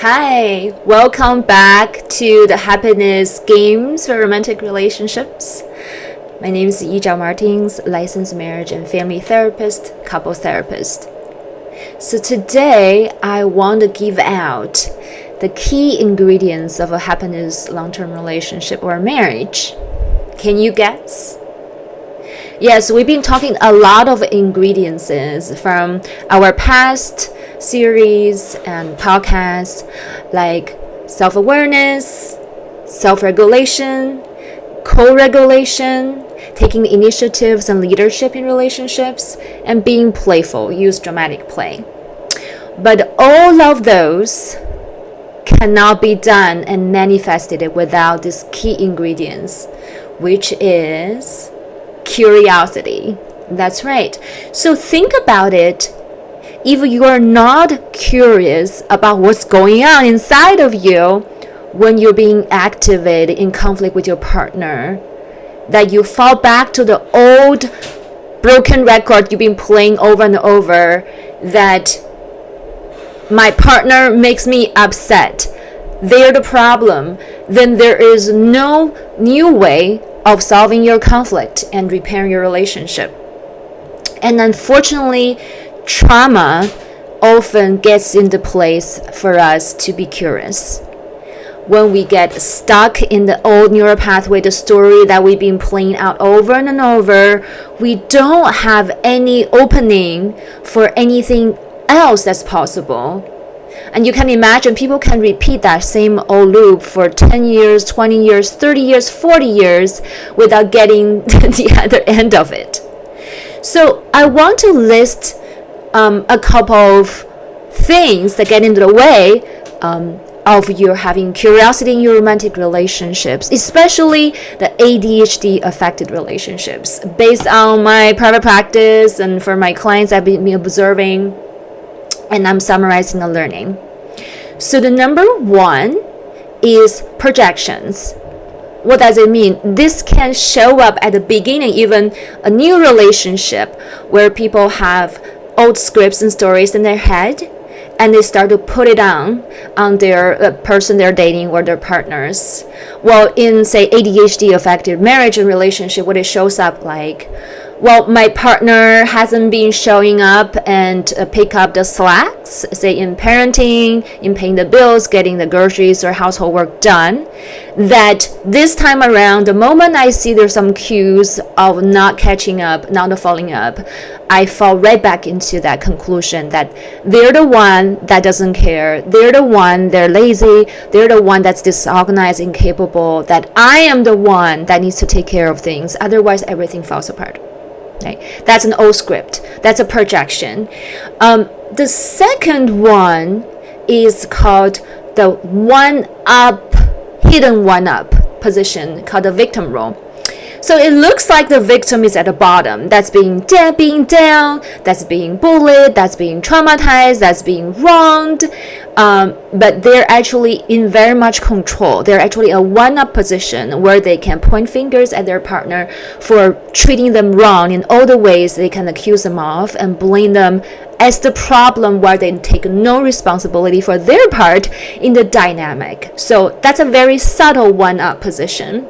Hi, welcome back to the Happiness Games for Romantic Relationships. My name is Yi Zhao Martins, licensed marriage and family therapist, couples therapist. So today I want to give out the key ingredients of a happiness long-term relationship or marriage. Can you guess? Yes, we've been talking a lot of ingredients from our past series and podcasts like self-awareness, self-regulation, co-regulation, taking initiatives and leadership in relationships, and being playful, use dramatic play. But all of those cannot be done and manifested without these key ingredients, which is curiosity. That's right. So think about it. If you are not curious about what's going on inside of you when you're being activated in conflict with your partner, that you fall back to the old broken record you've been playing over and over, that my partner makes me upset, they're the problem, then there is no new way of solving your conflict and repairing your relationship. And unfortunately, trauma often gets into place for us to be curious. When we get stuck in the old neural pathway, the story that we've been playing out over and over, we don't have any opening for anything else that's possible. And you can imagine people can repeat that same old loop for 10 years, 20 years, 30 years, 40 years without getting to the other end of it. So I want to list a couple of things that get into the way of your having curiosity in your romantic relationships, especially the ADHD affected relationships. Based on my private practice and for my clients I've been observing, and I'm summarizing and learning. So the number one is projections. What does it mean? This can show up at the beginning, even a new relationship where people have old scripts and stories in their head, and they start to put it on their person they're dating or their partners. Well, in, say, ADHD affected marriage and relationship, what it shows up like, well, my partner hasn't been showing up and pick up the slacks, say in parenting, in paying the bills, getting the groceries or household work done, that this time around, the moment I see there's some cues of not catching up, not following up, I fall right back into that conclusion that they're the one that doesn't care, they're the one, they're lazy, they're the one that's disorganized, incapable, that I am the one that needs to take care of things, otherwise everything falls apart. Okay. That's an old script. That's a projection. The second one is called the hidden one-up position, called the victim role. So it looks like the victim is at the bottom. That's being down, that's being bullied, that's being traumatized, that's being wronged. But they're actually in very much control. They're actually a one-up position where they can point fingers at their partner for treating them wrong in all the ways they can accuse them of and blame them as the problem, where they take no responsibility for their part in the dynamic. So that's a very subtle one-up position.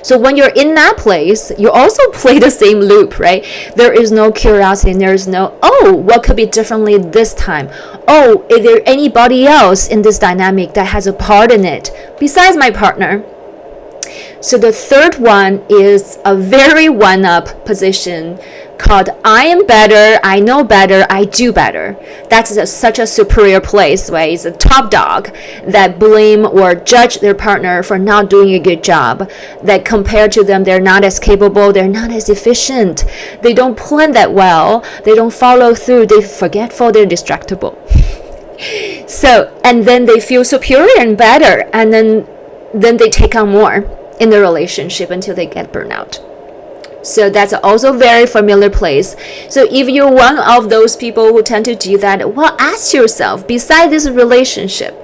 So when you're in that place, you also play the same loop, right? There is no curiosity, and there is no, what could be differently this time? Is there anybody else in this dynamic that has a part in it besides my partner? So the third one is a very one-up position called I am better, I know better, I do better. That's such a superior place, right? It's a top dog that blame or judge their partner for not doing a good job, that compared to them, they're not as capable, they're not as efficient, they don't plan that well, they don't follow through, they're forgetful, they're distractible. So, and then they feel superior and better, and then they take on more in the relationship until they get burnout. So that's also a very familiar place. So if you're one of those people who tend to do that, well, ask yourself, beside this relationship,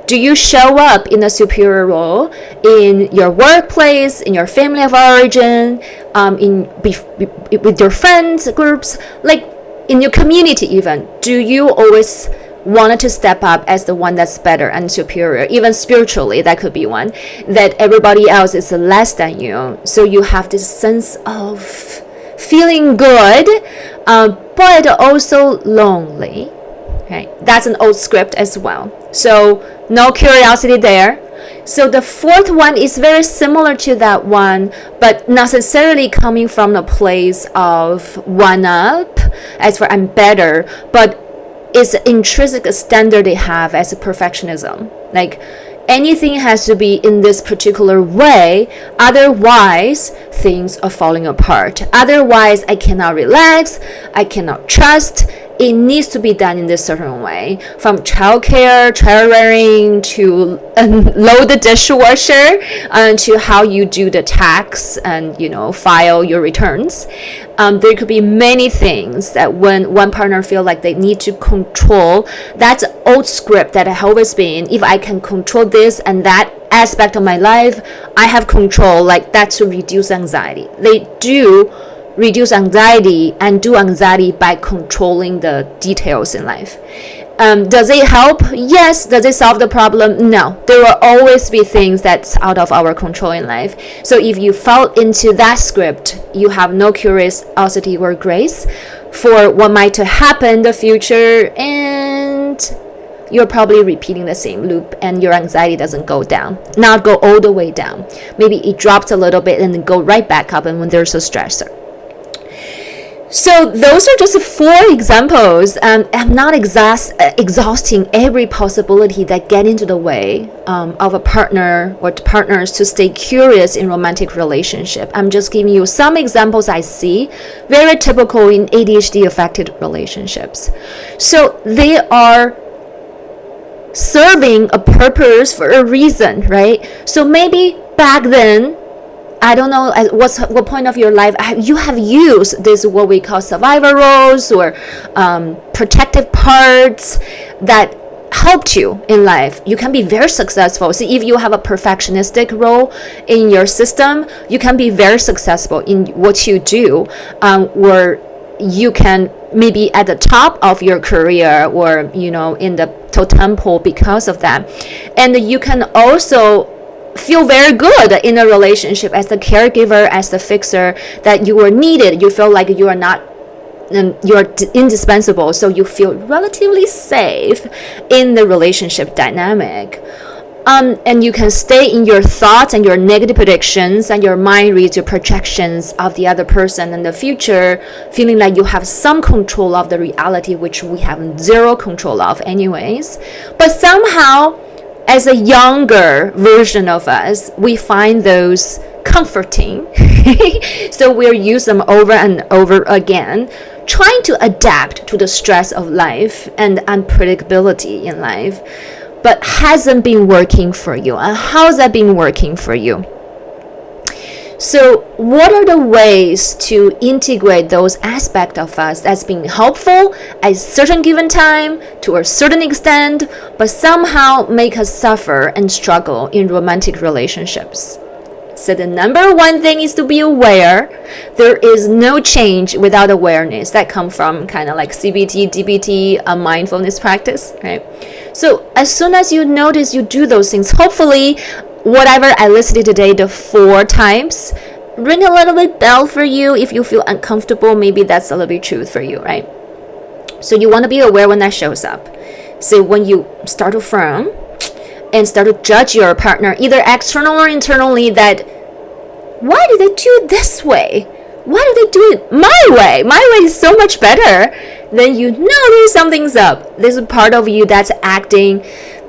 do you show up in a superior role in your workplace, in your family of origin, with your friends groups, like in your community even? Do you always wanted to step up as the one that's better and superior, even spiritually, that could be one, that everybody else is less than you. So you have this sense of feeling good, but also lonely. Okay, that's an old script as well. So no curiosity there. So the fourth one is very similar to that one, but not necessarily coming from the place of one up, as for I'm better, but it's an intrinsic standard they have as a perfectionism. Like anything has to be in this particular way, otherwise things are falling apart. Otherwise I cannot relax, I cannot trust. It needs to be done in this certain way, from childcare, child rearing, to load the dishwasher, to how you do the tax and file your returns. There could be many things that when one partner feel like they need to control, that's an old script that has always been, if I can control this and that aspect of my life, I have control, like that's to reduce anxiety. They do reduce anxiety and do anxiety by controlling the details in life. Does it help? Yes. Does it solve the problem? No. There will always be things that's out of our control in life. So if you fall into that script, you have no curiosity or grace for what might happen in the future, and you're probably repeating the same loop, and your anxiety doesn't go down, not go all the way down. Maybe it drops a little bit and then go right back up, and when there's a stressor. So those are just 4 examples. I'm not exhausting every possibility that get into the way of a partner or partners to stay curious in romantic relationship. I'm just giving you some examples I see very typical in ADHD affected relationships. So they are serving a purpose for a reason, right? So maybe back then, I don't know at what point of your life you have used this, what we call survivor roles or protective parts that helped you in life. You can be very successful. See, if you have a perfectionistic role in your system, you can be very successful in what you do, where you can maybe at the top of your career or in the totem pole because of that. And you can also feel very good in a relationship as the caregiver, as the fixer, that you are needed. You feel like you are not, you're indispensable, so you feel relatively safe in the relationship dynamic. And you can stay in your thoughts and your negative predictions, and your mind reads your projections of the other person in the future, feeling like you have some control of the reality, which we have zero control of anyways. But somehow, as a younger version of us, we find those comforting. So we'll use them over and over again, trying to adapt to the stress of life and unpredictability in life, but hasn't been working for you. And how's that been working for you? So what are the ways to integrate those aspects of us that's been helpful at a certain given time to a certain extent, but somehow make us suffer and struggle in romantic relationships? So the number one thing is to be aware. There is no change without awareness. That comes from kind of like CBT, DBT, a mindfulness practice, right? So as soon as you notice you do those things, hopefully whatever I listed today, the 4 times, ring a little bit bell for you. If you feel uncomfortable, maybe that's a little bit truth for you, right? So you want to be aware when that shows up. So when you start to frown and start to judge your partner, either external or internally, that why do they do it this way? Why do they do it my way? My way is so much better. Then you know there's something's up. There's a part of you that's acting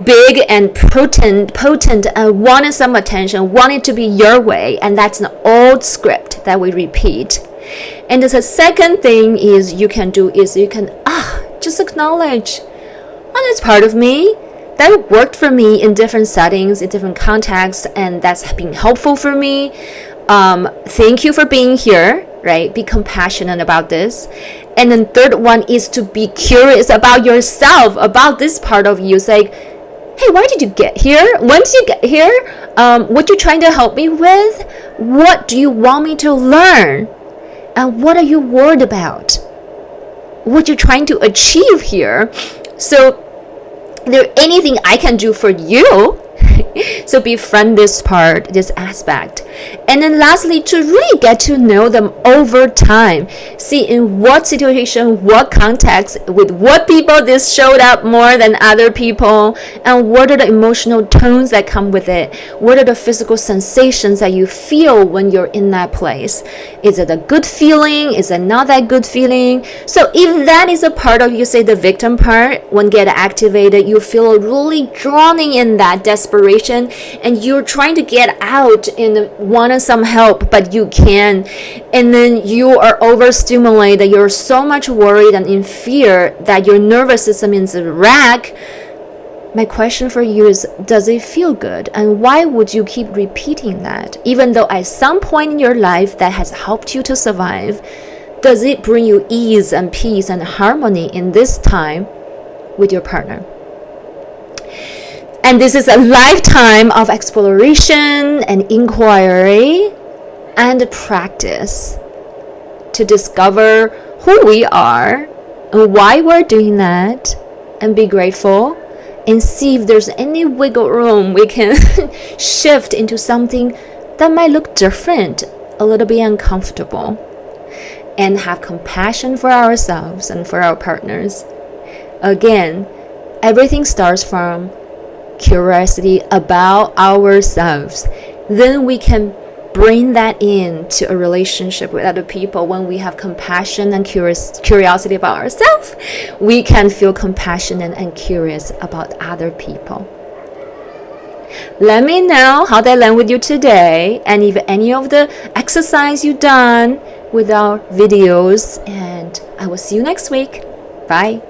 big and potent and wanted some attention, wanted to be your way, and that's an old script that we repeat. And the second thing is you can just acknowledge, that's part of me that worked for me in different settings, in different contexts, and that's been helpful for me. Thank you for being here, right? Be compassionate about this. And then third one is to be curious about yourself, about this part of you. It's like, hey, why did you get here? When did you get here? What you trying to help me with? What do you want me to learn? And what are you worried about? What you're trying to achieve here? So Is there anything I can do for you? So befriend this part, this aspect. And then lastly, to really get to know them over time. See in what situation, what context, with what people this showed up more than other people, and what are the emotional tones that come with it? What are the physical sensations that you feel when you're in that place? Is it a good feeling? Is it not that good feeling? So if that is a part of, you say, the victim part, when get activated, you feel really drowning in that desperation, and you're trying to get out and want some help, but you can't, and then you are overstimulated, you're so much worried and in fear that your nervous system is a wreck. My question for you is, does it feel good? And why would you keep repeating that? Even though at some point in your life that has helped you to survive, does it bring you ease and peace and harmony in this time with your partner? And this is a lifetime of exploration and inquiry and practice to discover who we are and why we're doing that, and be grateful and see if there's any wiggle room we can shift into something that might look different, a little bit uncomfortable, and have compassion for ourselves and for our partners. Again, everything starts from curiosity about ourselves. Then we can bring that into a relationship with other people. When we have compassion and curiosity about ourselves, we can feel compassionate and curious about other people. Let me know how that land with you today, and if any of the exercise you done with our videos, and I will see you next week. Bye.